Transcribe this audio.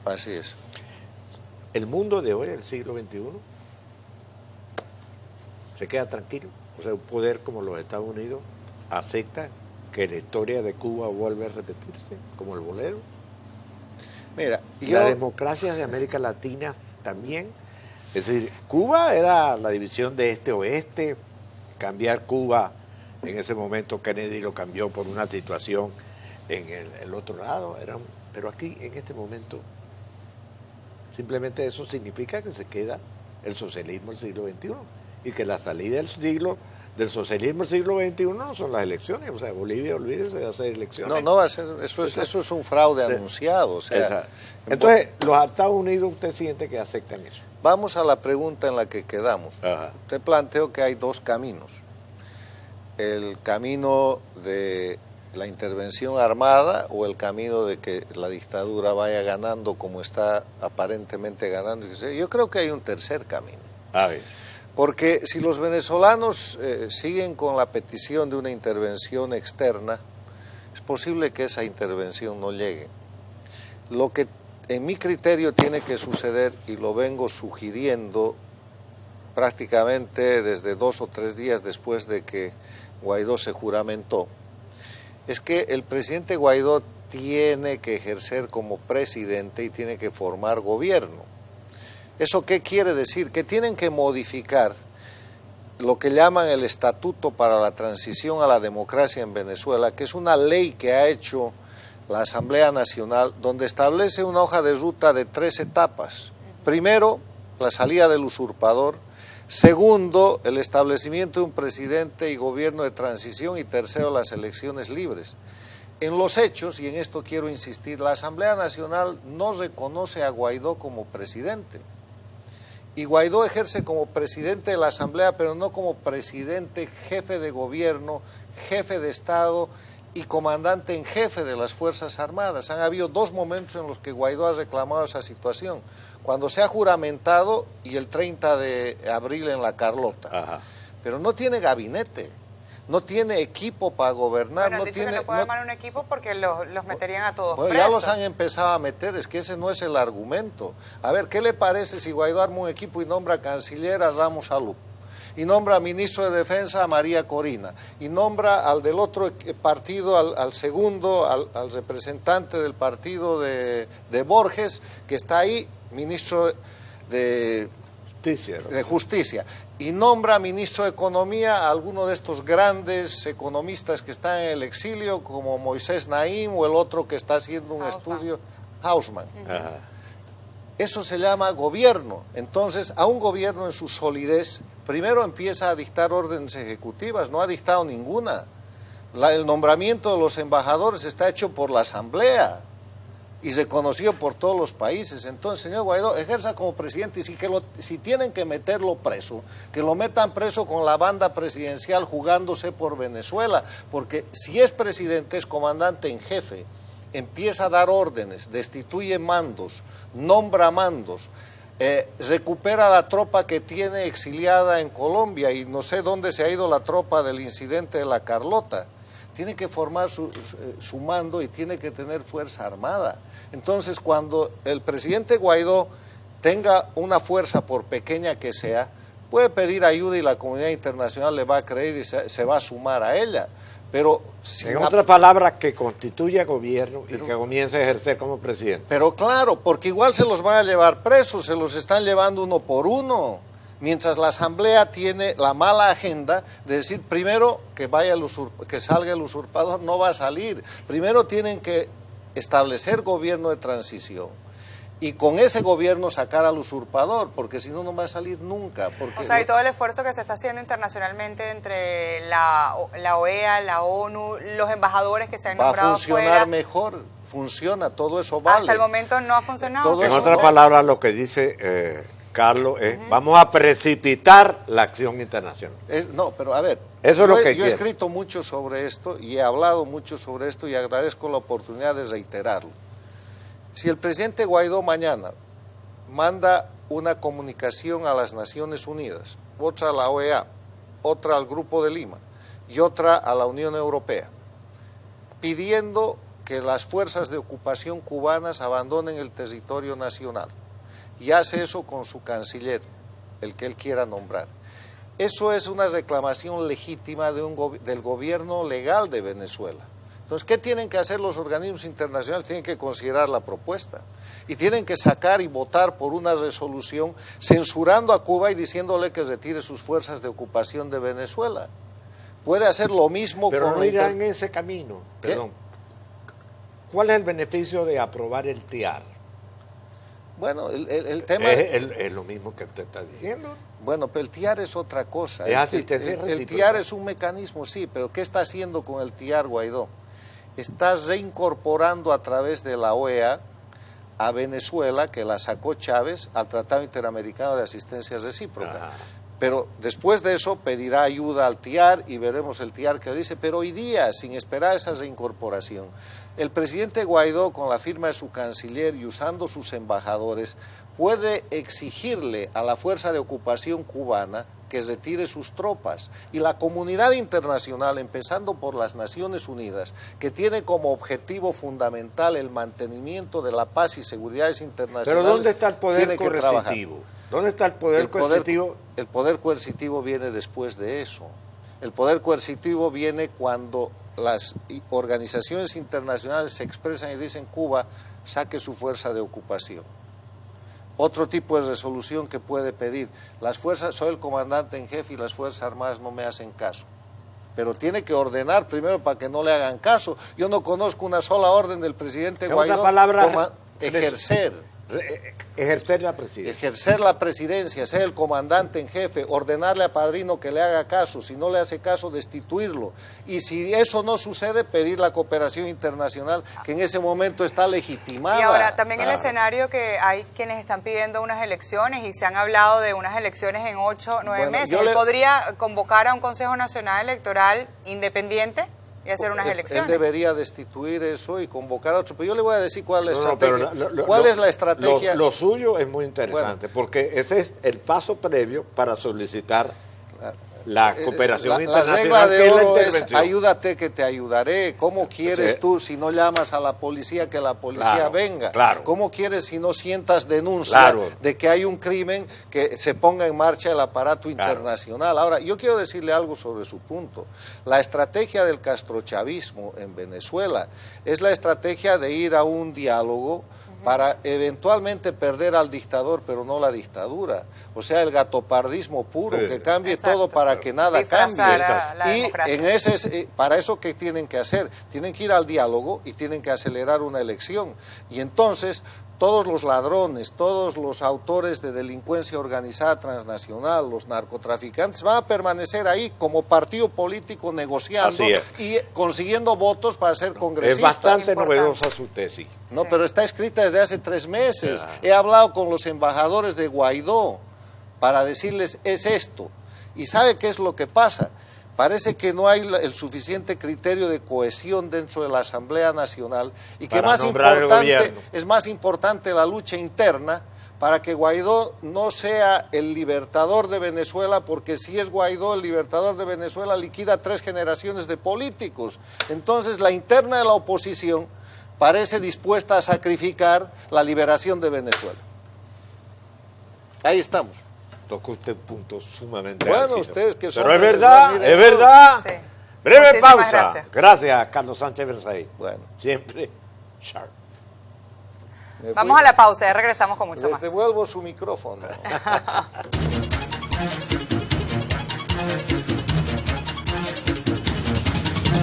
Así es. El mundo de hoy, el siglo XXI, se queda tranquilo. O sea, un poder como los Estados Unidos acepta que la historia de Cuba vuelve a repetirse, como el bolero. Mira, Las democracias de América Latina también. Es decir, Cuba era la división de este-oeste. Cambiar Cuba, en ese momento Kennedy lo cambió por una situación en el otro lado. Pero aquí, en este momento, simplemente eso significa que se queda el socialismo del siglo XXI. Y que la salida del socialismo del siglo XXI no son las elecciones. O sea, Bolivia, olvídese de hacer elecciones. No va a ser, eso es un fraude anunciado. O sea, entonces, los Estados Unidos, ¿usted siente que aceptan eso? Vamos a la pregunta en la que quedamos. Ajá. Usted planteó que hay dos caminos. El camino de la intervención armada o el camino de que la dictadura vaya ganando como está aparentemente ganando. Yo creo que hay un tercer camino. A ver. Porque si los venezolanos siguen con la petición de una intervención externa, es posible que esa intervención no llegue. Lo que en mi criterio tiene que suceder, y lo vengo sugiriendo prácticamente desde 2 o 3 días después de que Guaidó se juramentó, es que el presidente Guaidó tiene que ejercer como presidente y tiene que formar gobierno. ¿Eso qué quiere decir? Que tienen que modificar lo que llaman el Estatuto para la Transición a la Democracia en Venezuela, que es una ley que ha hecho la Asamblea Nacional, donde establece una hoja de ruta de 3 etapas. Primero, la salida del usurpador. Segundo, el establecimiento de un presidente y gobierno de transición. Y tercero, las elecciones libres. En los hechos, y en esto quiero insistir, la Asamblea Nacional no reconoce a Guaidó como presidente. Y Guaidó ejerce como presidente de la Asamblea, pero no como presidente, jefe de gobierno, jefe de Estado y comandante en jefe de las Fuerzas Armadas. Han habido 2 momentos en los que Guaidó ha reclamado esa situación. Cuando se ha juramentado y el 30 de abril en La Carlota. Ajá. Pero no tiene gabinete, no tiene equipo para gobernar. Bueno, no dicho que no puede armar un equipo porque los meterían a todos presos. Ya los han empezado a meter, es que ese no es el argumento. A ver, ¿qué le parece si Guaidó arma un equipo y nombra canciller a Ramos Salú? Y nombra ministro de Defensa a María Corina, y nombra al del otro partido, al segundo, al representante del partido de Borges, que está ahí, ministro de Justicia, y nombra ministro de Economía a alguno de estos grandes economistas que están en el exilio, como Moisés Naim o el otro que está haciendo un estudio, Hausmann. Ajá. Eso se llama gobierno. Entonces, a un gobierno en su solidez, primero empieza a dictar órdenes ejecutivas, no ha dictado ninguna. El nombramiento de los embajadores está hecho por la Asamblea y reconocido por todos los países. Entonces, señor Guaidó, ejerza como presidente, y si tienen que meterlo preso, que lo metan preso con la banda presidencial jugándose por Venezuela, porque si es presidente, es comandante en jefe, empieza a dar órdenes, destituye mandos, nombra mandos, recupera la tropa que tiene exiliada en Colombia, y no sé dónde se ha ido la tropa del incidente de La Carlota. Tiene que formar su mando y tiene que tener fuerza armada. Entonces, cuando el presidente Guaidó tenga una fuerza, por pequeña que sea, puede pedir ayuda y la comunidad internacional le va a creer y se va a sumar a ella. Pero en otras palabras, que constituya gobierno y que comience a ejercer como presidente. Pero claro, porque igual se los van a llevar presos, se los están llevando uno por uno. Mientras la Asamblea tiene la mala agenda de decir, primero que salga el usurpador, no va a salir. Primero tienen que establecer gobierno de transición y con ese gobierno sacar al usurpador, porque si no, no va a salir nunca. Porque o sea, y todo el esfuerzo que se está haciendo internacionalmente entre la OEA, la ONU, los embajadores que se han nombrado va a funcionar afuera, mejor, funciona, todo eso vale. Hasta el momento no ha funcionado. En otras palabras, lo que dice Carlos es, vamos a precipitar la acción internacional. No, pero a ver, eso es lo que yo he escrito mucho sobre esto y he hablado mucho sobre esto y agradezco la oportunidad de reiterarlo. Si el presidente Guaidó mañana manda una comunicación a las Naciones Unidas, otra a la OEA, otra al Grupo de Lima y otra a la Unión Europea, pidiendo que las fuerzas de ocupación cubanas abandonen el territorio nacional. Y hace eso con su canciller, el que él quiera nombrar. Eso es una reclamación legítima del gobierno legal de Venezuela. Entonces, ¿qué tienen que hacer los organismos internacionales? Tienen que considerar la propuesta y tienen que sacar y votar por una resolución censurando a Cuba y diciéndole que retire sus fuerzas de ocupación de Venezuela. Puede hacer lo mismo pero con no irá en ese camino. ¿Qué? Perdón. ¿Cuál es el beneficio de aprobar el TIAR? Bueno, el tema Es lo mismo que usted está diciendo. Bueno, pero el TIAR es otra cosa. Es asistencia El recíproca. TIAR es un mecanismo, sí, pero ¿qué está haciendo con el TIAR Guaidó? Está reincorporando a través de la OEA a Venezuela, que la sacó Chávez, al Tratado Interamericano de Asistencia Recíproca. Ajá. Pero después de eso pedirá ayuda al TIAR y veremos el TIAR que dice, pero hoy día, sin esperar esa reincorporación, el presidente Guaidó, con la firma de su canciller y usando sus embajadores, puede exigirle a la fuerza de ocupación cubana que retire sus tropas. Y la comunidad internacional, empezando por las Naciones Unidas, que tiene como objetivo fundamental el mantenimiento de la paz y seguridad internacionales. Pero ¿dónde está el poder tiene que trabajar. coercitivo? ¿Dónde está el poder coercitivo? El poder coercitivo viene después de eso. El poder coercitivo viene cuando las organizaciones internacionales se expresan y dicen Cuba saque su fuerza de ocupación. Otro tipo de resolución que puede pedir, las fuerzas, soy el comandante en jefe y las Fuerzas Armadas no me hacen caso. Pero tiene que ordenar primero para que no le hagan caso. Yo no conozco una sola orden del presidente Guaidó. Ejercer la presidencia. Ejercer la presidencia, ser el comandante en jefe, ordenarle a Padrino que le haga caso, si no le hace caso, destituirlo. Y si eso no sucede, pedir la cooperación internacional, que en ese momento está legitimada. Y ahora, también el escenario que hay quienes están pidiendo unas elecciones y se han hablado de unas elecciones en 8 o 9 meses. ¿Él podría convocar a un Consejo Nacional Electoral independiente y hacer unas elecciones? Él debería destituir eso y convocar a otro. Pero yo le voy a decir cuál es la estrategia. ¿Cuál es la estrategia? Lo suyo es muy interesante, porque ese es el paso previo para solicitar la cooperación internacional. La regla de oro es ayúdate que te ayudaré. ¿Cómo quieres tú si no llamas a la policía que la policía venga? Claro. ¿Cómo quieres si no sientas denuncia de que hay un crimen que se ponga en marcha el aparato internacional? Ahora, yo quiero decirle algo sobre su punto. La estrategia del castrochavismo en Venezuela es la estrategia de ir a un diálogo para eventualmente perder al dictador, pero no la dictadura. O sea, el gatopardismo puro, que cambie todo para que nada cambie. Y para eso, ¿qué tienen que hacer? Tienen que ir al diálogo y tienen que acelerar una elección. Y entonces, todos los ladrones, todos los autores de delincuencia organizada transnacional, los narcotraficantes, van a permanecer ahí como partido político negociando y consiguiendo votos para ser congresistas. Es bastante novedosa su tesis. No, pero está escrita desde hace 3 meses. He hablado con los embajadores de Guaidó para decirles, es esto. ¿Y sabe qué es lo que pasa? Parece que no hay el suficiente criterio de cohesión dentro de la Asamblea Nacional y que es más importante la lucha interna para que Guaidó no sea el libertador de Venezuela, porque si es Guaidó el libertador de Venezuela, liquida 3 generaciones de políticos. Entonces la interna de la oposición parece dispuesta a sacrificar la liberación de Venezuela. Ahí estamos. Tocó usted un punto sumamente bueno, álgido. Ustedes que son... Pero es verdad, es verdad. Sí. Breve Muchísimas pausa. Gracias, Carlos Sánchez Versailles. Bueno. Siempre sharp. Vamos a la pausa, ya regresamos con mucho más. Les devuelvo su micrófono.